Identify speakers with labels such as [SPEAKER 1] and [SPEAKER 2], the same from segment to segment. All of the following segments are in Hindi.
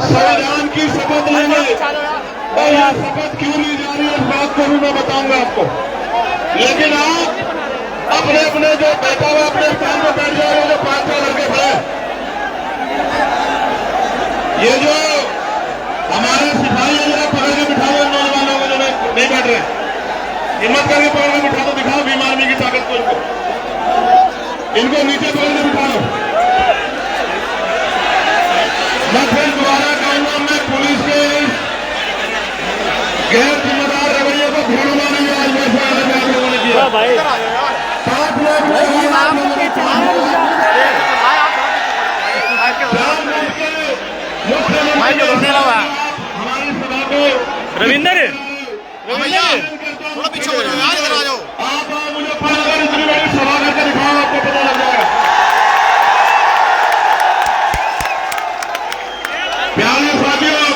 [SPEAKER 1] संविधान की शपथ लेंगे। और यह शपथ क्यों ली जा रही है इस बात को भी मैं बताऊंगा आपको। लेकिन आप अपने अपने जो बैठा हुआ अपने स्थान पर बैठ जाए, जो 5-6 लड़के खड़े, ये जो हमारे सिपाही है, जरा पकड़ के बिठा दो नौजवानों को जो नहीं बैठ रहे, हिम्मत करके पकड़ के बिठा दो, दिखाओ भीम आर्मी की ताकत को। इनको नीचे पकड़ के बिठा दो। मैं फिर दोबारा कहूंगा, मैं पुलिस के गैर जिम्मेदार रवैये को भूलूंगा नहीं। आज वैसे आप लोगों ने किया भाई, 7 लोग हमारी सभा को
[SPEAKER 2] रविंदर
[SPEAKER 3] थोड़ा पीछे हो जाओ यार, इधर आ जाओ।
[SPEAKER 1] आप मुझे 5 बार इतनी बड़ी सभा करके दिखाओ, आपको पता लग जाएगा। प्यारे साथियों,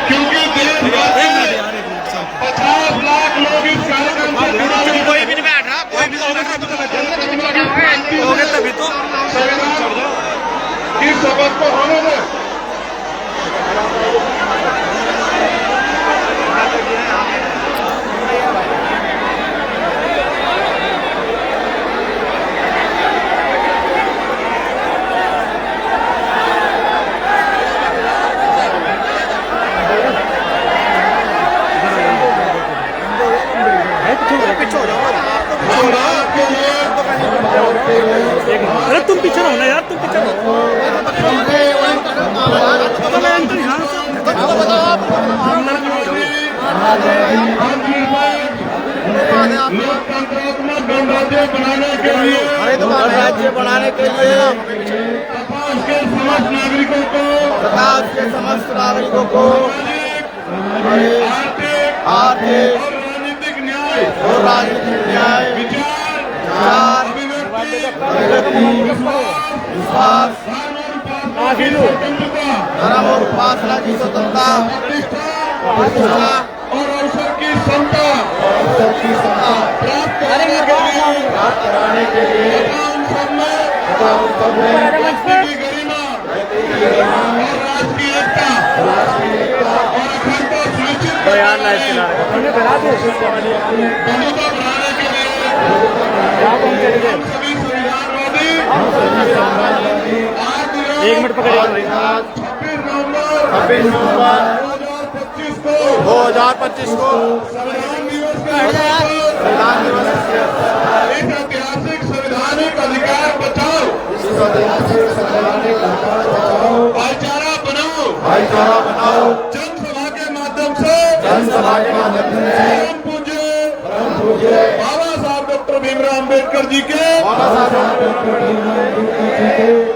[SPEAKER 1] क्योंकि देश भर 50 लाख लोग इस कार्यक्रम से जुड़ा हुआ,
[SPEAKER 3] कोई भी नहीं बैठ रहा, कोई भी नहीं बैठ रहा, हो गया तभी तो
[SPEAKER 1] इस शपथ को होने दे।
[SPEAKER 2] अरे तुम पीछे रहो ना यार, तुम पीछे रहो।
[SPEAKER 1] लोकतंत्रात्मक गणराज्य बनाने के लिए,
[SPEAKER 3] राज्य बनाने के लिए
[SPEAKER 1] के समस्त नागरिकों को,
[SPEAKER 3] आर्थिक
[SPEAKER 1] और राजनीतिक न्याय, विचार,
[SPEAKER 3] विश्वास, धर्म और उपासना की स्वतंत्रता, प्रतिष्ठा
[SPEAKER 1] और अवसर की समता प्राप्त
[SPEAKER 3] कराने के लिए
[SPEAKER 1] तथा उन सब में राष्ट्रीय गरिमा और राष्ट्रीय एकता और अखंडता सुनिश्चित बढ़ाने के लिए हम सभी संविधानवादी आज
[SPEAKER 2] 1 मिनट पकड़िए भाई।
[SPEAKER 1] 26 नवंबर 2025 को संविधान दिवस के अवसर पर इस ऐतिहासिक संवैधानिक अधिकार बचाओ, भाईचारा बनाओ, जनसभा के माध्यम से परम पूज्य बाबा साहब डॉक्टर भीमराव अम्बेडकर जी के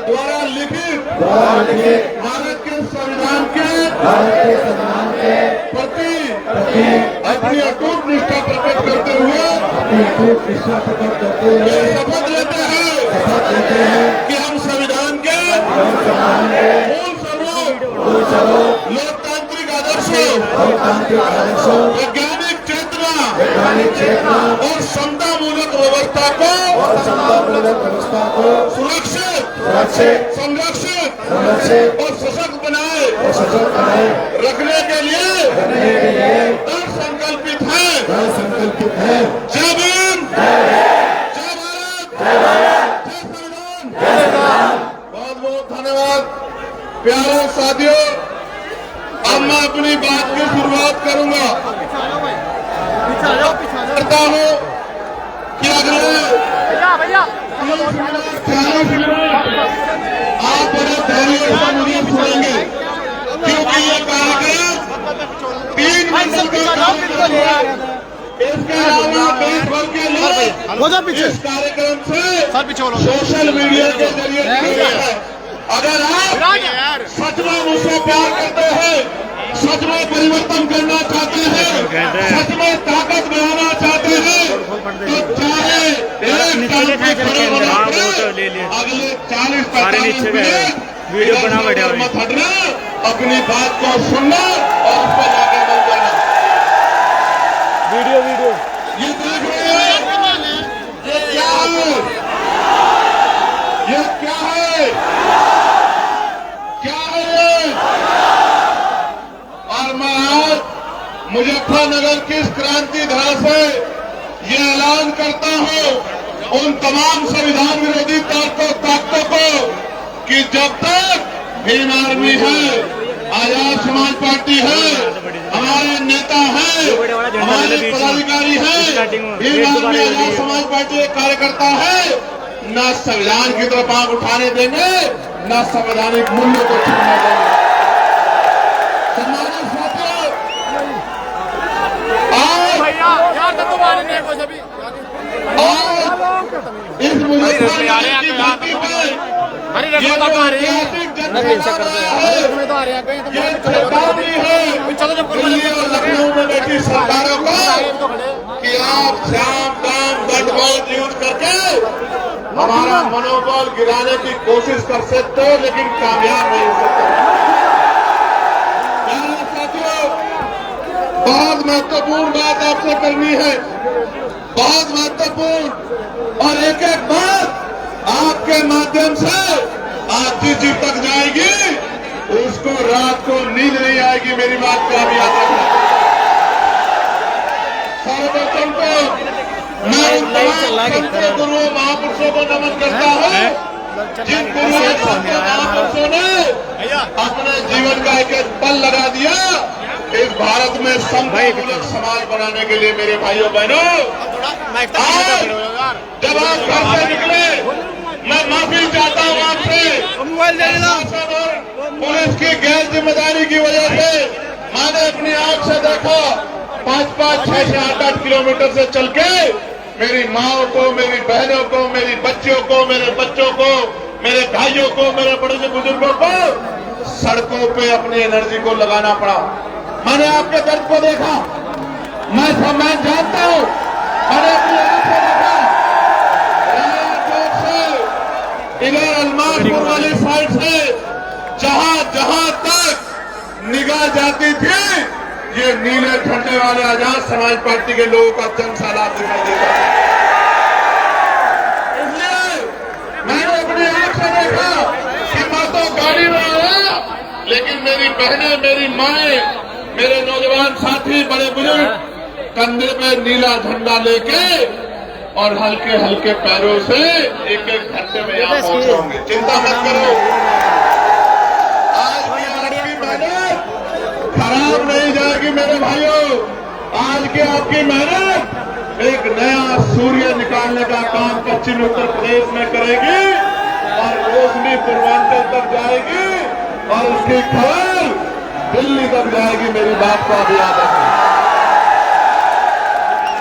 [SPEAKER 1] द्वारा लिखित भारत के संविधान के प्रति अपनी अटूट निष्ठा प्रकट करते हुए ये शपथ लेते हैं कि हम संविधान के मूल स्वरूप, लोकतांत्रिक आदर्शों, वैज्ञानिक चेतना और समतामूलक व्यवस्था को सुरक्षित, संरक्षित और सशक्त बनाए रखने के लिए दृढ़ संकल्पित है। जय भीम, जय भारत, जय संविधान। बहुत बहुत धन्यवाद। प्यारे साथियों, अब मैं अपनी बात की शुरुआत करूंगा। करता हूँ कि अगले आप बड़े धैर्य से मुझे सुनेंगे, क्योंकि ये कार्यक्रम 3 मंडल का कार्यक्रम है। इसके अलावा देश भर के लोग इस कार्यक्रम से सोशल मीडिया के जरिए जुड़े हैं। अगर आप सच में मुझसे प्यार करते हैं, सच में परिवर्तन करना चाहते हैं, सच में ताकत बढ़ाना चाहते हैं, तो चाहे अगले 40-45 मिनट
[SPEAKER 2] वीडियो बना बैठे
[SPEAKER 1] मत हटना, अपनी बात को सुनना और उस पर जाकर बन जाना।
[SPEAKER 2] वीडियो
[SPEAKER 1] ये देख रहे हैं, ये क्या है, ये क्या है? मुजफ्फरनगर की इस क्रांति धारा से ये ऐलान करता हूं उन तमाम संविधान विरोधी ताकतों को कि जब तक भीम आर्मी है, आजाद समाज पार्टी है, हमारे नेता हैं, हमारे पदाधिकारी हैं, भीम आर्मी आजाद समाज पार्टी के कार्यकर्ता है, न संविधान की तरफ आंख उठाने देंगे, न संवैधानिक मूल्य को छूने देंगे। सम्मानित साथियों, इस मुजफ्फरनगर की धरती पर ये ऐतिहासिक चेतावनी है दिल्ली और लखनऊ में बैठी सरकारों को कि आप शाम दाम दंडवाद यूज करके हमारा मनोबल गिराने की कोशिश कर सकते हो, लेकिन कामयाब नहीं हो सकते। साथियों, बहुत महत्वपूर्ण बात आपसे करनी है, बहुत महत्वपूर्ण, और एक एक बात आपके माध्यम से आज जिस तक जाएगी उसको रात को नींद नहीं आएगी। मेरी बात को आप याद रखना। सर्वप्रथम तो मैं उन तमाम संतों गुरुओं महापुरुषों को नमन करता हूँ जिन गुरुओं संतों महापुरुषों ने अपने जीवन का एक एक पल लगा दिया इस भारत में समतामूलक समाज बनाने के लिए। मेरे भाइयों बहनों, जब आप घर से निकले, मैं माफी चाहता हूँ आपसे, पुलिस की गैर जिम्मेदारी की वजह से मैंने अपनी आंख से देखा 5-5, 6-6, 8-8 किलोमीटर से चल के मेरी माओ को, मेरी बहनों को, मेरी बच्चियों को, मेरे बच्चों को, मेरे भाइयों को, मेरे बड़े बुजुर्गों को सड़कों पे अपनी एनर्जी को लगाना पड़ा। मैंने आपके दर्द को देखा, मैं जानता हूँ, मैंने अपनी आंख से देखा। इधर अलमासपुर वाली साइड से जहां तक निगाह जाती थी, ये नीले झंडे वाले आजाद समाज पार्टी के लोगों का जनसैलाब दिखाई देता है। इसलिए मैंने अपनी आंख से देखा कि मैं तो गाड़ी में आया, लेकिन मेरी बहनें, मेरी माएं, मेरे नौजवान साथी, बड़े बुजुर्ग कंधे पे नीला झंडा लेके और हल्के हल्के पैरों से एक एक घंटे में यहाँ पहुंचे होंगे। चिंता मत करो, आज की आपकी मेहनत खराब नहीं जाएगी मेरे भाइयों। आज की आपकी मेहनत एक नया सूर्य निकालने का काम पश्चिम उत्तर प्रदेश में करेगी और रोशनी पूर्वांचल तक जाएगी और उसकी खबर दिल्ली तक जाएगी। मेरी बात को आप याद रखें।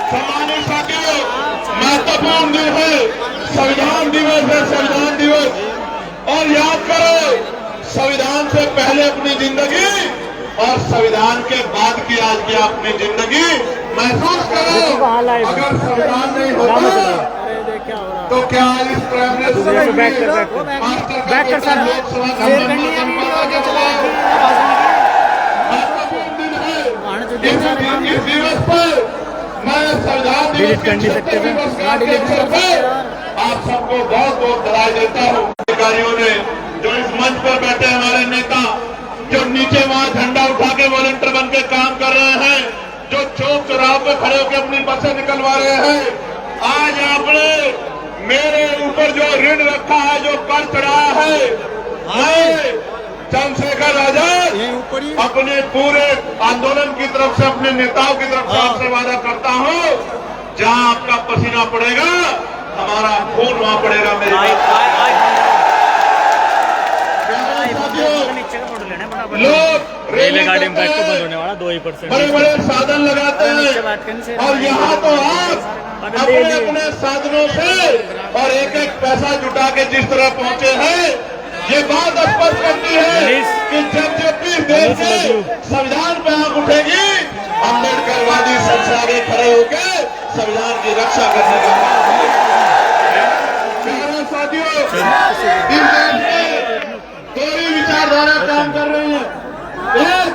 [SPEAKER 1] सम्मानित साथियों, महत्वपूर्ण दिन है, संविधान दिवस है, संविधान दिवस। और याद करो, संविधान से पहले अपनी जिंदगी और संविधान के बाद की आज की अपनी जिंदगी महसूस करो। अगर संविधान नहीं होता तो क्या इस प्राइम मिनिस्टर इस दिवस पर मैं संविधान दिवस के अवसर पर आप सबको बहुत बहुत बधाई देता हूँ। अधिकारियों ने जो इस मंच पर बैठे हमारे नेता, जो नीचे वहाँ झंडा उठा के वॉलंटियर बन के काम कर रहे हैं, जो चौक चौराहों पे खड़े होकर अपनी बसें निकलवा रहे हैं, आज आपने मेरे ऊपर जो ऋण रखा है, जो कर चढ़ाया है, मैं चंद्रशेखर आजाद अपने पूरे आंदोलन की तरफ से, अपने नेताओं की तरफ से आपसे वादा करता हूं, जहां आपका पसीना पड़ेगा हमारा खून वहां पड़ेगा। मेरी लोग रेलवे गाड़ी में बैठ के बंद होने वाला 2% बड़े बड़े साधन लगाते हैं और यहाँ तो आप अपने अपने साधनों से और एक एक पैसा जुटा के जिस तरह पहुंचे हैं, ये बात स्पष्ट करती है कि जब भी देश के संविधान पे आंख उठेगी, अम्बेडकरवादी सबसे आगे खड़े होकर संविधान की रक्षा करने का काम है। साथियों, इस देश में दो ही विचारधारा काम कर रही है। एक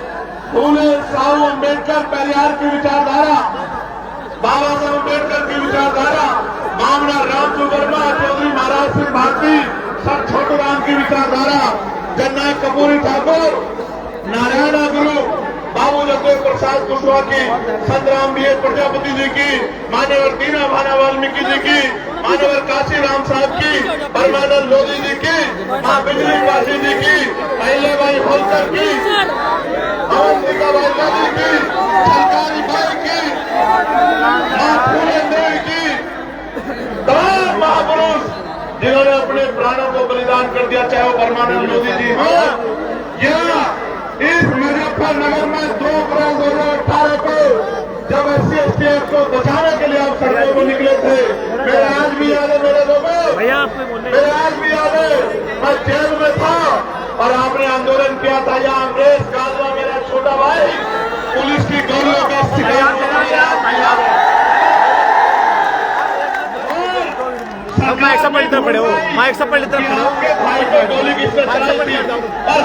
[SPEAKER 1] फूले साहू अम्बेडकर पेरियार की विचारधारा, बाबा साहब अम्बेडकर की विचारधारा, मामला रामजू वर्मा, चौधरी महाराज सिंह भारती, सर छोटू राम की विचारधारा, जननायक कपूरी ठाकुर, नारायण गुरु, बाबू जगदेव प्रसाद कुशवाहा की, संतराम बी प्रजापति जी की, मान्यवर दीना भाना वाल्मीकि जी की, मान्यवर काशी राम साहब की, परमानंद लोधी जी की, मां बिजली पासी जी की, अहिल्याबाई होलकर की, अवंतिका बाई गांधी की, सरकारी बाई की, मां फूले देवी की, तमाम महापुरुष जिन्होंने अपने प्राणों को बलिदान कर दिया, चाहे वो परमानंद लोधी जी हो या इस मुजफ्फरनगर में 2 अप्रैल 2018 को जब SC/ST को बचाने के लिए आप सड़कों को निकले थे, मेरे आज भी याद है मेरे लोगों, मेरे आज भी याद है, मैं जेल में था और आपने आंदोलन किया था। यहाँ अंग्रेज काजवा मेरा छोटा भाई पुलिस की गोलियों का शिकार
[SPEAKER 2] माइक से पलटना पड़े हो, माइक से पलटना पड़े हो।
[SPEAKER 1] आपके भाई को गोली किसने चलाई थी और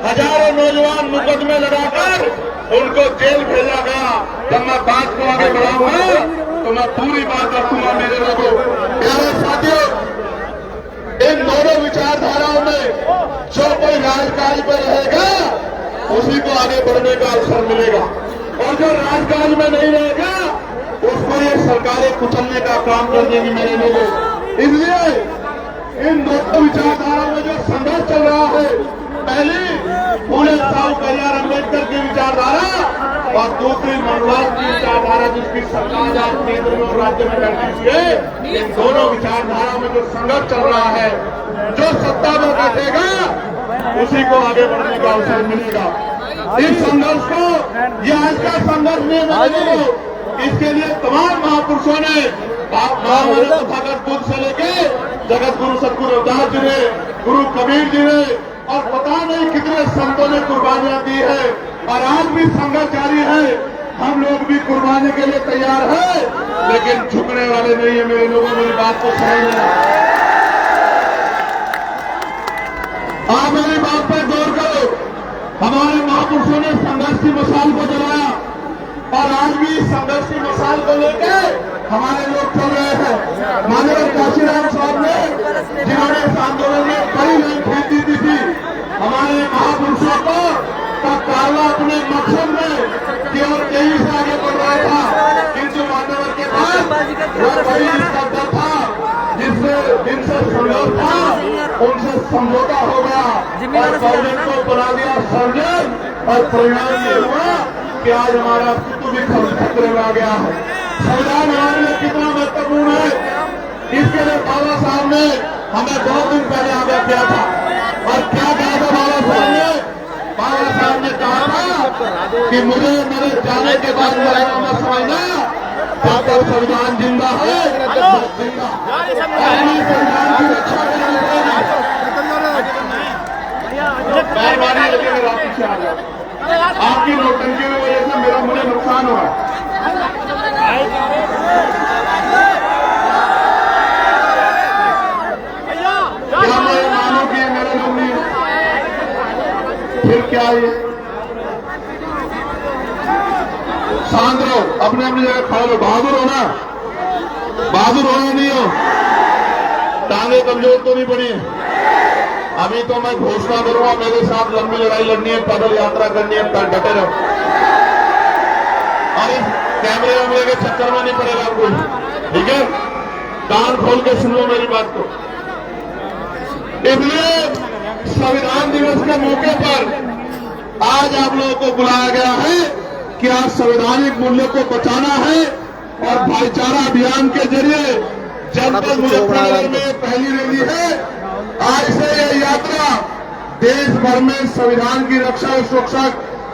[SPEAKER 1] हजारों नौजवान मुकदमे लगाकर उनको जेल भेजा गया। जब मैं बात को आगे बढ़ाऊंगा तो मैं पूरी बात रखूंगा मेरे लोगों। मेरे साथियों, इन दोनों विचारधाराओं में जो कोई राजकाज पर रहेगा उसी को आगे बढ़ने का अवसर मिलेगा और जो राजकाज में नहीं रहेगा उसको ये सरकारें कुचलने का काम कर देंगी मेरे लोगों। इसलिए इन दोनों विचारधाराओं में जो संघर्ष चल रहा है, पहली फूले साहू कल्याण अम्बेडकर की विचारधारा और दूसरी मनोहर की विचारधारा जिसकी सरकार आज केंद्र में और राज्य में लड़ती हुई है, इन दोनों विचारधाराओं में जो संघर्ष चल रहा है, जो सत्ता में बैठेगा उसी को आगे बढ़ने का अवसर मिलेगा। इस संघर्ष को, ये आज का संघर्ष नहीं है मेरे लोगों, इसके लिए तमाम महापुरुषों ने भगत बुद्ध से लेके जगत गुरु सतगुरु रविदास जी ने, गुरु कबीर जी ने और पता नहीं कितने संतों ने कुर्बानियां दी है और आज भी संघर्ष जारी है। हम लोग भी कुर्बानी के लिए तैयार हैं, लेकिन झुकने वाले नहीं है मेरे लोगों। मेरी बात को समझना, आप मेरी बात पर गौर करो। हमारे महापुरुषों ने संघर्ष की मिसाल को जलाया और आज भी संघर्ष की मिसाल को लेकर हमारे लोग चल रहे हैं। माननीय काशीराम साहब ने, जिन्होंने इस आंदोलन में कई लाइन खींची थी, हमारे महापुरुषों को तब कारवा अपने मकसद में केवल तेजी से आगे बढ़ रहा था, किंतु मान्यवर के बाद वह बड़ी स्पर्धा था जिनसे संघर्ष था उनसे समझौता हो गया और कांग्रेस को बना दिया सर्जन और परिणाम ये हुआ कि आज हमारा अस्तित्व भी खतरे में आ गया है। संविधान हमारे लिए कितना महत्वपूर्ण है, इसके लिए बाबा साहब ने हमें बहुत दिन पहले आगे किया था। और क्या कहा था बाबा साहब ने? बाबा साहब ने कहा था कि मुझे मेरे जाने के बाद मरना मत समझना, जब तक संविधान जिंदा है जिंदा, संविधान की रक्षा करनी पड़ेगी। मेहरबानी करके मेरा पीछे आ जाओ, आपकी नौटंकी की वजह से मुझे नुकसान हुआ। क्या मैं मानो कि मेरे लोग नहीं, फिर क्या ये शांत रहो, अपने अपनी जगह खड़े रहो। बहादुर हो ना, बहादुर होना नहीं हो, टांगे कमजोर तो नहीं पड़ी। अभी तो मैं घोषणा करूंगा, मेरे साथ लंबी लड़ाई लड़नी है, पैदल यात्रा करनी है, डटे रहो और इस कैमरे वैमरे के चक्कर में नहीं पड़ेगा कोई, ठीक है? कान खोल के सुन लो मेरी बात को। इसलिए संविधान दिवस के मौके पर आज आप लोगों को बुलाया गया है कि आज संवैधानिक मूल्य को बचाना है और भाईचारा अभियान के जरिए जनपद मुजफ्फरनगर में पहली रैली है। आज से यह यात्रा देश भर में संविधान की रक्षा और सुरक्षा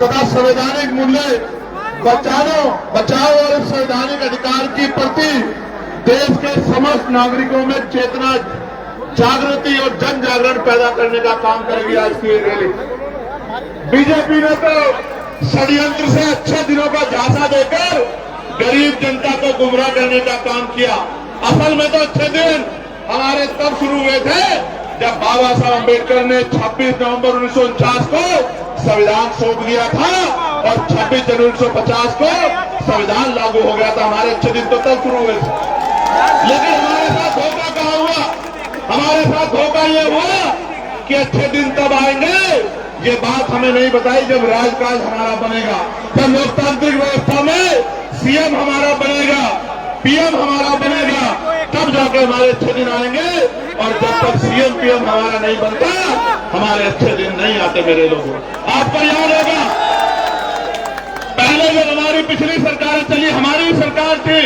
[SPEAKER 1] तथा संवैधानिक मूल्य बचाओ और संवैधानिक अधिकार की प्रति देश के समस्त नागरिकों में चेतना, जागृति और जन जागरण पैदा करने का काम करेगी आज की रैली। बीजेपी ने तो षड्यंत्र से अच्छे दिनों का झांसा देकर गरीब जनता को गुमराह करने का काम किया। असल में तो अच्छे दिन हमारे तब शुरू हुए थे जब बाबा साहब अम्बेडकर ने 26 नवंबर 1949 को संविधान सौंप दिया था और 26 जनवरी 1950 को संविधान लागू हो गया था। हमारे अच्छे दिन तो तब शुरू हुए थे, लेकिन हमारे साथ धोखा कहाँ हुआ? हमारे साथ धोखा ये हुआ कि अच्छे दिन तब आएंगे, ये बात हमें नहीं बताई जब राजकाज हमारा बनेगा, जब लोकतांत्रिक व्यवस्था में सीएम हमारा बनेगा, पीएम हमारा बनेगा, तब जाकर हमारे अच्छे दिन आएंगे। और जब तक सीएम पीएम हमारा नहीं बनता, हमारे अच्छे दिन नहीं आते मेरे लोगों। आपको याद होगा पहले जब हमारी पिछली सरकारें चली, हमारी सरकार थी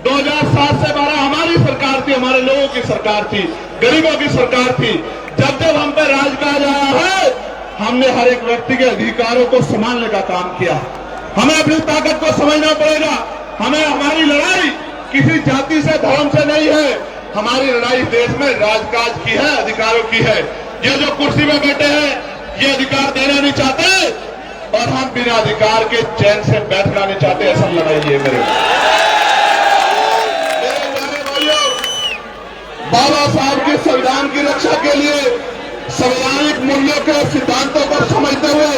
[SPEAKER 1] 2007 से 12 हमारी सरकार थी, हमारे लोगों की सरकार थी, गरीबों की सरकार थी। जब जब हम पर राजकाज आया है, हमने हर एक व्यक्ति के अधिकारों को संभालने का काम किया। हमें अपनी ताकत को समझना पड़ेगा। हमें हमारी लड़ाई किसी जाति से धर्म से नहीं है, हमारी लड़ाई देश में राजकाज की है, अधिकारों की है। ये जो कुर्सी में बैठे हैं ये अधिकार देना नहीं चाहते और हम बिना अधिकार के चैन से बैठना नहीं चाहते। ऐसा लड़ाई है मेरे भाइयों। बाबा साहब के संविधान की रक्षा के लिए संवैधानिक मूल्यों के सिद्धांतों को समझते हुए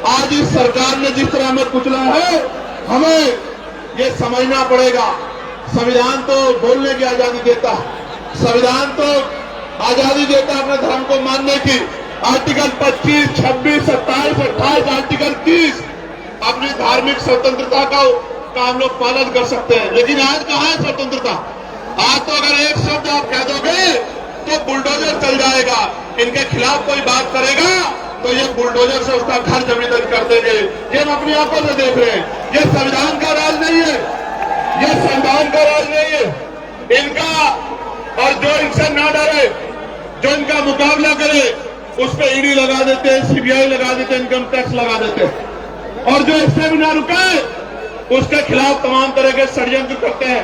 [SPEAKER 1] आज इस सरकार ने जिस तरह हमें कुचला है, हमें ये समझना पड़ेगा। संविधान तो बोलने की आजादी देता है, संविधान तो आजादी देता है अपने धर्म को मानने की। आर्टिकल 25, 26, 27, 28, आर्टिकल 30 अपनी धार्मिक स्वतंत्रता का हम लोग पालन कर सकते हैं। लेकिन आज कहाँ है स्वतंत्रता? आज तो अगर एक शब्द आप कह दोगे तो बुलडोजर चल जाएगा। इनके खिलाफ कोई बात करेगा तो ये बुलडोजर से उसका घर जमीन कर देंगे। ये हम अपनी आंखों से देख रहे हैं। ये संविधान का राज नहीं है, ये संविधान का राज नहीं है इनका। और जो इनसे ना डरे, जो इनका मुकाबला करे, उस पर ईडी लगा देते हैं, सीबीआई लगा देते हैं, इनकम टैक्स लगा देते हैं। और जो इससे भी ना रुके उसके खिलाफ तमाम तरह के षड्यंत्र करते हैं।